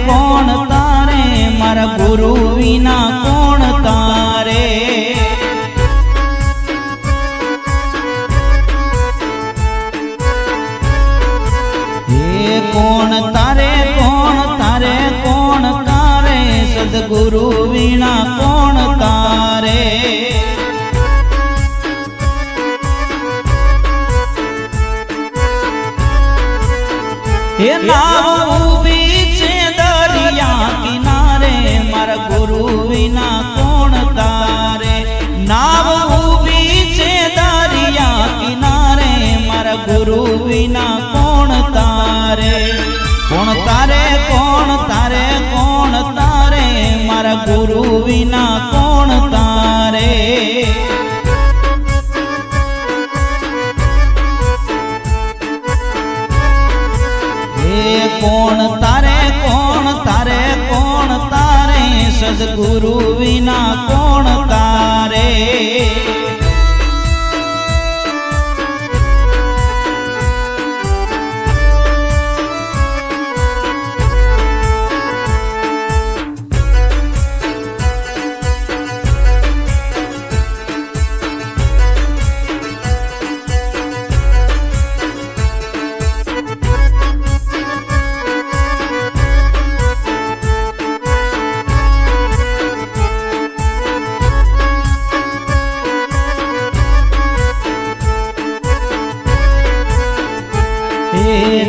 કોણ તારે મારા ગુરુ વિના કોણ તારે હે કોણ તારે સદગુરુ વિના કોણ તારે હે નાવ ઊભી છે દરિયા કિનારે મારા ગુરુ વિના કોણ તારે નાવ ઊભી છે દરિયા કિનારે મારા ગુરુ વિના કોણ તારે મારા ગુરુ વિના કોણ તારે કોણ તારે સદગુરુ વિના કોણ તારે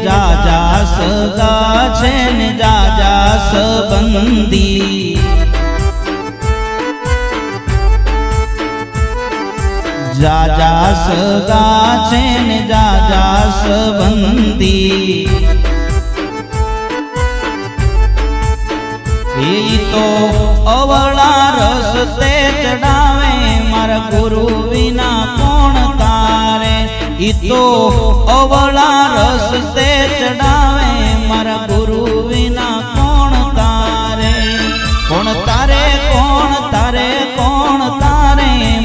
જાજા સગા છે ને જાજા સંબંધી જાજા સગા છે ને જાજા સંબંધી એ તો અવળા રસ્તે ચડાવે મારા ગુરુ વિના કોણ તારે ઈ તો અવળા રસ્તે ચડાવે મારા ગુરુ વિના કોણ તારે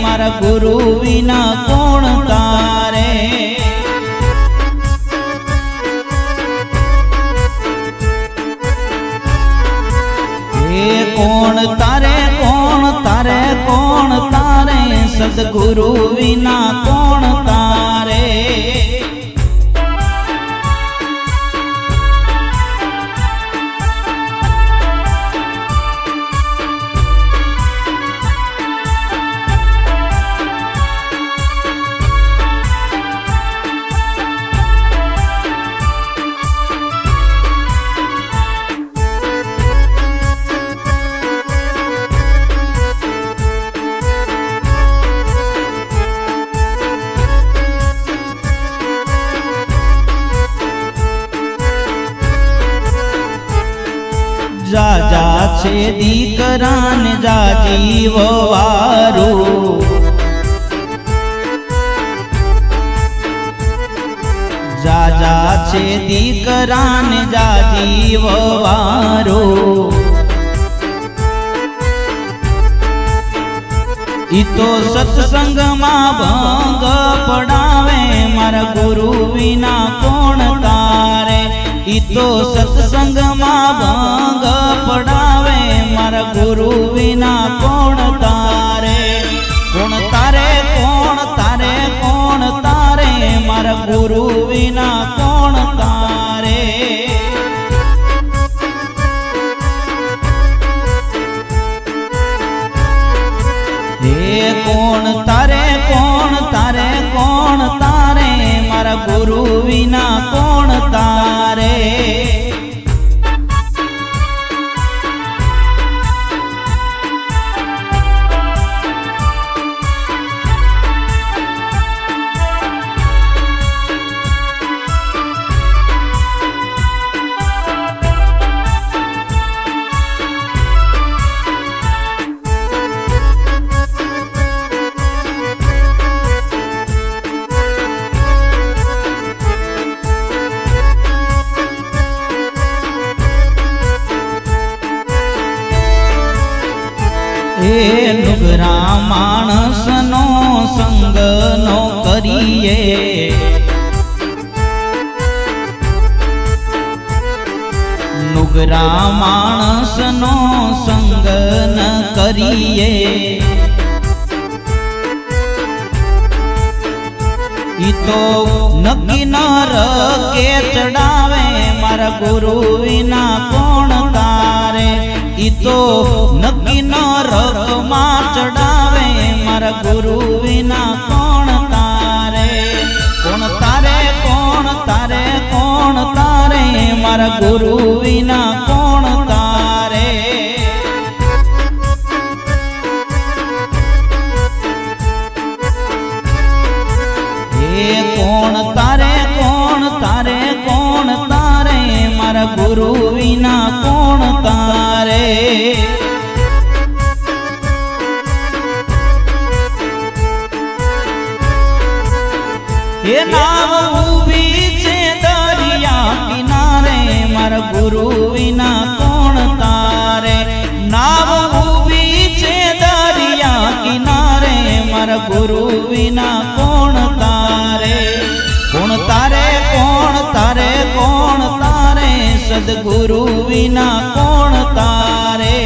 મારા ગુરુ વિના કોણ તારે કોણ તારે સદગુરુ વિના કોણ તારે જાજા છે દીકરાને જાજી વવારું જાજા છે દીકરાને જાજી વવારું ઈ તો સત્સંગમાં ભંગ પડાવે મારા ગુરુ વિના કોણ તારે ઈ તો સત્સંગમાં ભંગ પડાવે મારા ગુરુ વિના કોણ તારે મારા ગુરુ વિના કોણ તારે હે કોણ તારે મારા ગુરુ વિના કોણ તારે એ નુગરા માણસનો સંગ નો કરીએ લુગરા માણસનો સંગ ન કરીએ ઈ તો નક્કી ન રકે ચડાવે મારા ગુરુ વિના કોણ તારે ઈ તો નક્કી ન રકમાં ચડાવે મારા ગુરુ વિના કોણ તારે કોણ તારે કોણ તારે કોણ તારે મારા ગુરુ વિના કોણ તારે કોણ તારે કોણ તારે કોણ તારે મારા ગુરુ વિના કોણ તારે એ નાવ ઊભી છે દરિયા કિનારે મારા ગુરુ વિના કોણ તારે નાવ ઊભી છે દરિયા કિનારે મારા ગુરુ વિના કોણ તારે કોણ તારે કોણ તારે કોણ તારે સદગુરુ વિના કોણ તારે